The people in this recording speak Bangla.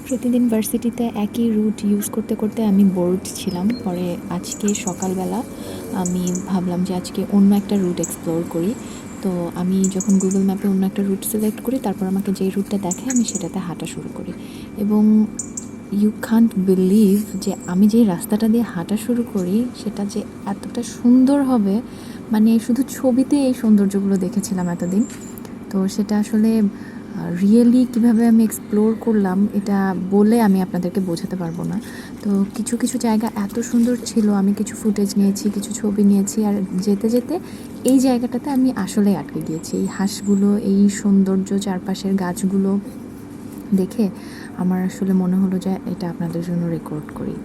প্রতিদিন ভার্সিটিতে একই রুট ইউজ করতে করতে আমি বোর্ড ছিলাম। পরে আজকে সকালবেলা আমি ভাবলাম যে আজকে অন্য একটা রুট এক্সপ্লোর করি। তো আমি যখন গুগল ম্যাপে অন্য একটা রুট সিলেক্ট করি, তারপর আমাকে যেই রুটটা দেখায় আমি সেটাতে হাঁটা শুরু করি। এবং ইউ কান্ট বিলিভ যে আমি যেই রাস্তাটা দিয়ে হাঁটা শুরু করি সেটা যে এতটা সুন্দর হবে, মানে শুধু ছবিতে এই সৌন্দর্যগুলো দেখেছিলাম এতদিন। তো সেটা আসলে রিয়েলি কীভাবে আমি এক্সপ্লোর করলাম এটা বলে আমি আপনাদেরকে বোঝাতে পারবো না। তো কিছু কিছু জায়গা এত সুন্দর ছিল, আমি কিছু ফুটেজ নিয়েছি, কিছু ছবি নিয়েছি, আর যেতে যেতে এই জায়গাটাতে আমি আসলেই আটকে গিয়েছি। এই হাঁসগুলো, এই সৌন্দর্য, চারপাশের গাছগুলো দেখে আমার আসলে মনে হলো যে এটা আপনাদের জন্য রেকর্ড করি।